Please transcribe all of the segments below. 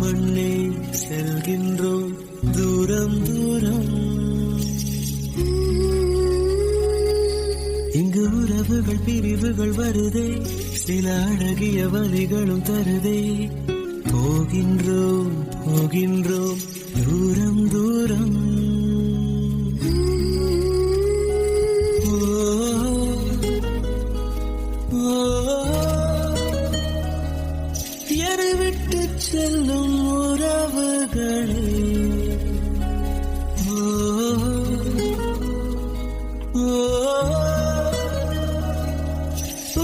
மண்ணே செல்கின்றோம் தூரம் தூரம். இங்கு உறவுகள் பிரிவுகள் வருதே, சில அழகிய வழிகளும் தருதே. போகின்றோம் போகின்றோம் தூரம் தூரம். என விட்டு செல்லும் உறவுகளே,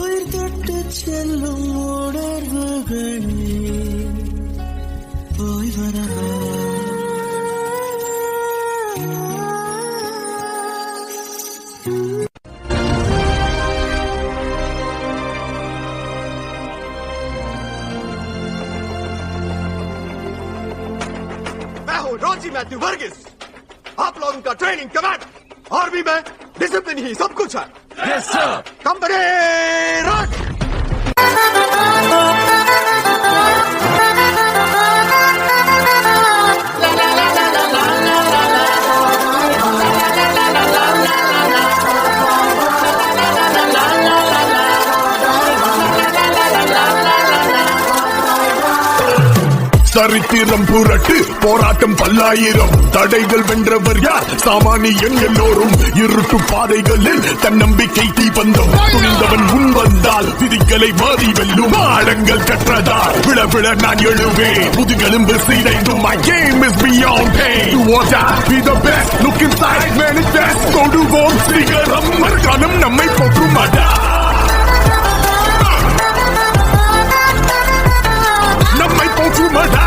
உயிர் தொட்டு செல்லும் உணர்வுகளே, போய் வரவா. रोजी मैथ्यू वर्गीस, आप लोगों का ट्रेनिंग कमांड आर्मी में डिसिप्लिन ही सब कुछ है. Yes sir. Company rock. சரித்திரம் புரட்டு போராட்டம் பல்லாயிரம், தடைகள் வென்றவர் யார் சாமானியன் எல்லோரும். இருட்டு பாதைகளில் தன்னம்பிக்கை தீபந்தம், துணிந்தவன் முன் வந்தால் விதிகளை மாறி வெல்லும். ஆழங்கள் கற்றதால் விழ விழ நான் எழுவேன், முதுகெலும்பு சீரைந்தும். My game is beyond pain. To watch out, be the best, look inside, manifest. தொடுவோம் சிகரம், மறுகாலம் நம்மை போற்றுமாடா, நம்மை போற்றுமாடா.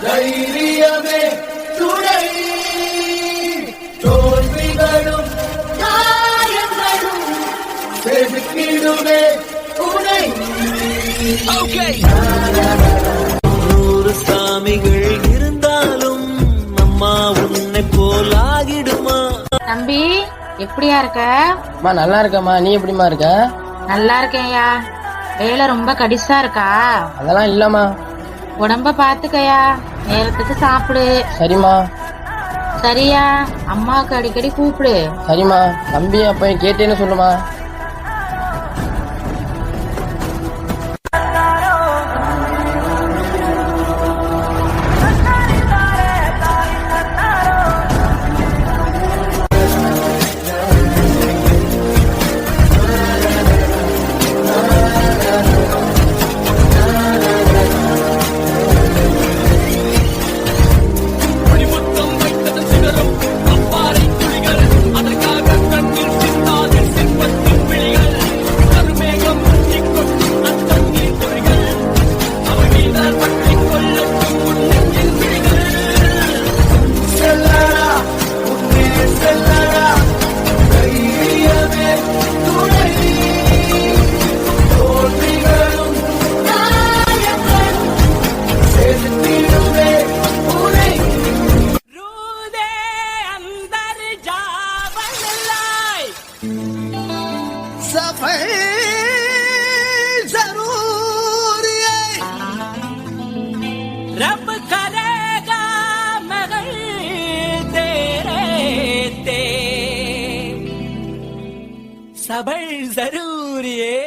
தைரியமே துணை, தோல்விகளும் காயங்களும் செதுக்கிடுமே உனை. நூறு சாமிகள் இருந்தாலும் அம்மா உன்னை போல் ஆகிடுமா? தம்பி எப்படியா இருக்க? நல்லா இருக்கம்மா, நீ எப்படிமா இருக்க? நல்லா இருக்கேன்யா. வேலை ரொம்ப கடிசா இருக்கா? அதெல்லாம் இல்லம்மா. உடம்ப பாத்துக்கயா, நேரத்துக்கு சாப்பிடு. சரிம்மா. சரியா, அம்மாவுக்கு அடிக்கடி கூப்பிடு. சரிம்மா. தம்பி அப்ப கேட்டேன்னு சொல்லுமா. रब करेगा मगर तेरे ते सबर जरूरी है.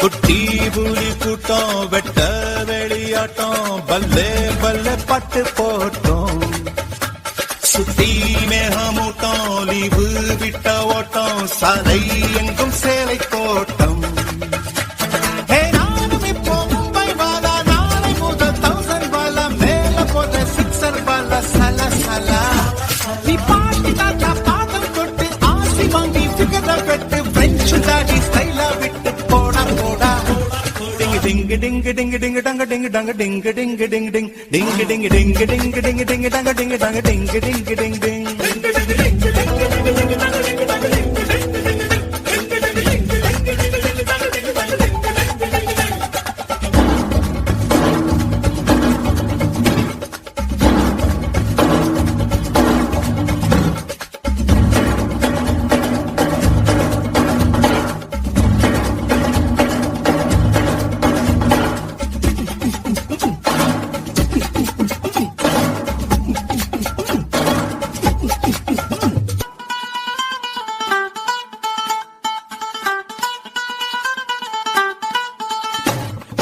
குட்டி புலி கூட்டம் வெட்ட வெளியாட்டம் பல்லே பல்லே பட்டு போட்டோம் சுத்தி மேகம் ஓட்டம் லீவு விட்ட ஓட்டம் சாலை எங்கும் சேலை தோட்டம் நானும் இப்போ மும்பை வாலா நாளை முதல் 1000 வாலா மேல போத 6 வாலா சல சலா நீ பாட்டி தாத்தா பாதம் தொட்டு ஆசி வாங்கி பிகர பெட்டு பிரெஞ்சு தாடி ஸ்டைலா விட்டு போடா போடா ding ding ding ding dang ding dang ding ding ding ding ding ding ding ding ding ding dang ding dang ding ding ding ding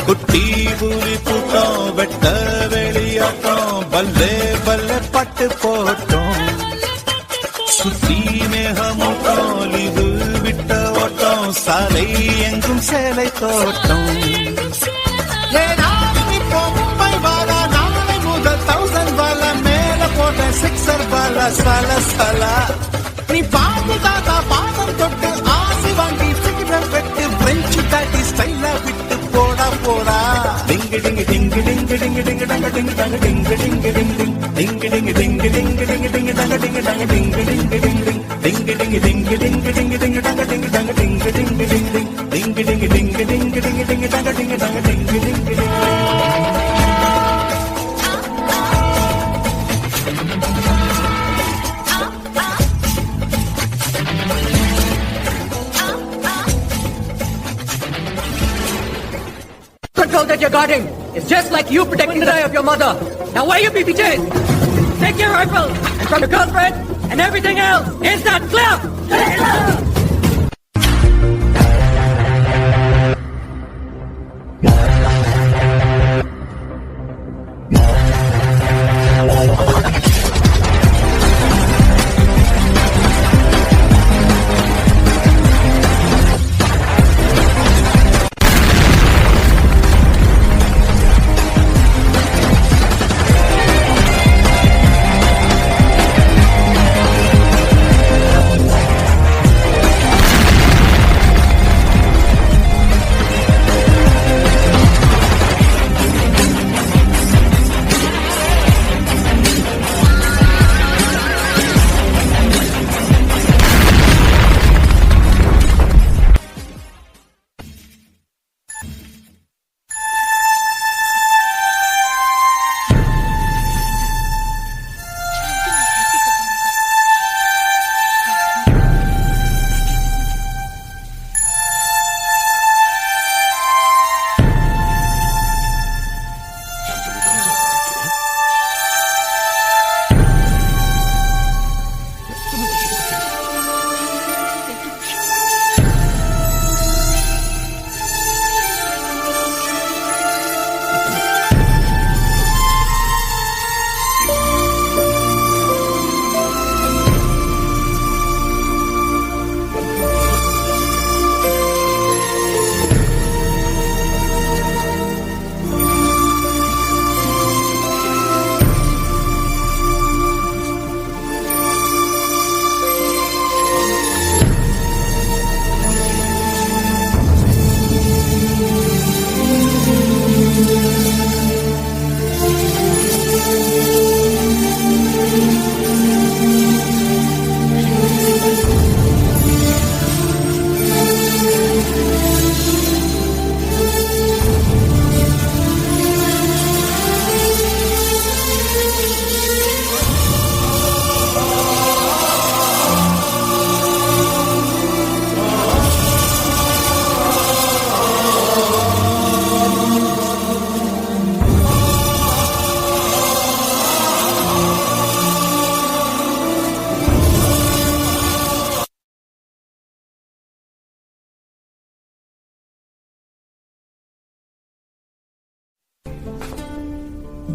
குட்டி புலி கூட்டம் வெட்ட வெளியாட்டம் பல்லே பல்லே பட்டு போட்டோம் சுத்தி மேகமூட்டம் லீவு விட்ட ஓட்டம் சாலை எங்கும் சேலை தோட்டம் இப்போ மும்பை வாலா நாளை முதல் 1000 வாலா மேல போட்ட 6 வாலா சல சலா நீ பாம்பு தாத்தா பாதம் தொட்டு ஆசி வாங்கி சிகரெட் வெட்டு பிரெஞ்சு தாட்டி ஸ்டைலா விட்டு போடா போடா டிங் டிங் டிங் டிங் டிங் டிங் டங்க டிங் டங்க டிங் டிங் டிங் டிங் டிங் டிங் டிங் டிங் டிங் டிங் டங்க டிங் டங்க டிங் டிங் டிங் டிங் டிங் டிங் டிங் டிங் டிங் டிங் டங்க டிங் டங்க டிங் டிங் டிங் டிங் டிங் டிங் டிங் டிங் டிங் டிங் டங்க டிங் டங்க டிங் டிங் டிங் Control that you're guarding is just like you protecting the eye of your mother. Now why you BBJs? Take your rifle and from your girlfriend and everything else. Is that clear?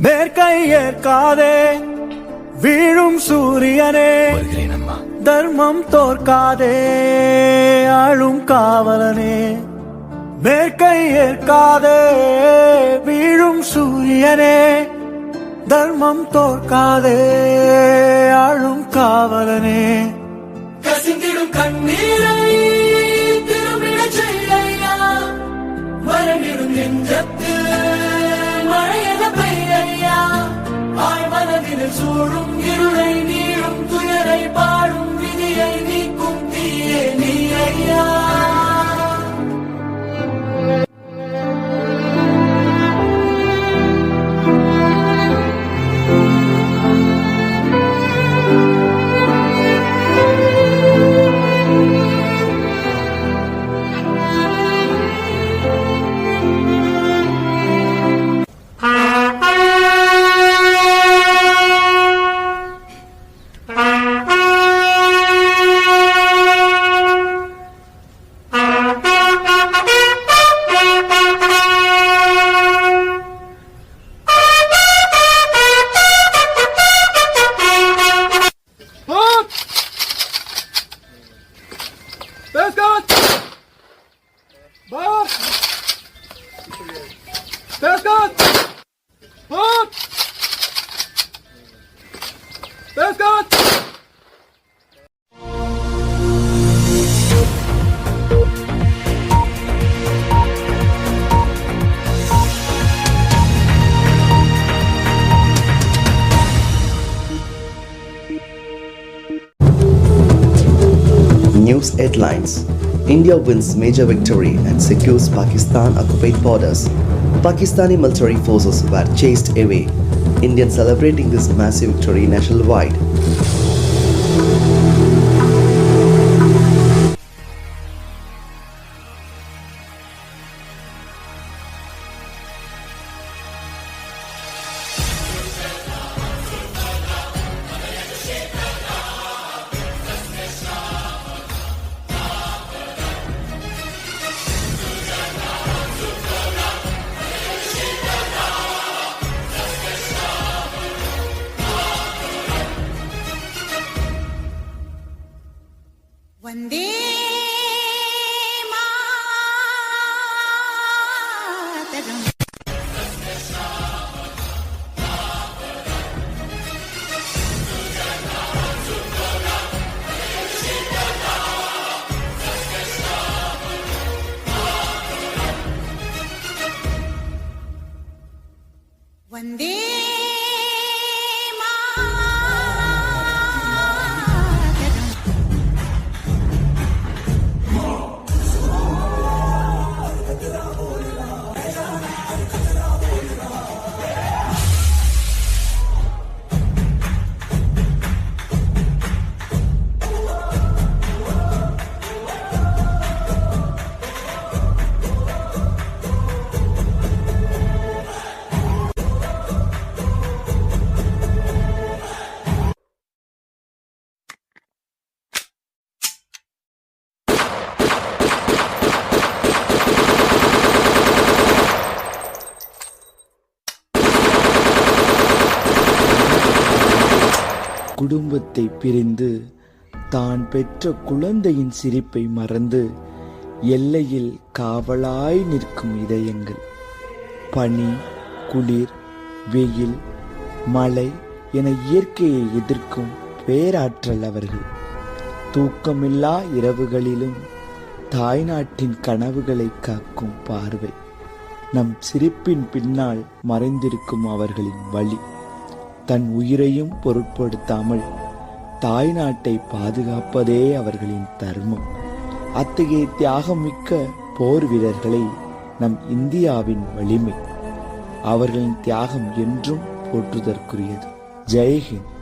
மேற்கை ஏற்காதே வீழும் சூரியனே தர்மம் தோற்காதே ஆளும் காவலனே, வேட்கை ஏற்காதே வீழும் சூரியனே, தர்மம் தோற்காதே ஆளும் காவலனே. கசிந்திடும் கண்ணீரை திரும்பிடச் செய்யா, மரணிடும் நெஞ்சத்தில் மழையென பெய்யா, ஆழ்மனதில் சூழும் இருளை நீளும் துயரை பாடும் விதியை நீக்கும் தீயே நீ ஐயா. News headlines. India wins major victory and secures Pakistan-occupied borders. Pakistani military forces were chased away. Indians celebrating this massive victory nationwide. Vande Mataram. வந்தே குடும்பத்தை பிரிந்து தான் பெற்ற குழந்தையின் சிரிப்பை மறந்து எல்லையில் காவலாய் நிற்கும் இதயங்கள். பனி, குளிர், வெயில், மழை என இயற்கையை எதிர்க்கும் பேராற்றல் அவர்கள். தூக்கமில்லா இரவுகளிலும் தாய்நாட்டின் கனவுகளை காக்கும் பார்வை. நம் சிரிப்பின் பின்னால் மறைந்திருக்கும் அவர்களின் வழி. தன் உயிரையும் பொருட்படுத்தாமல் தாய்நாட்டை பாதுகாப்பதே அவர்களின் தர்மம். அத்தகைய தியாகமிக்க போர் வீரர்களை நம் இந்தியாவின் வலிமை. அவர்களின் தியாகம் என்றும் போற்றுதற்குரியது. ஜெய்ஹிந்த்.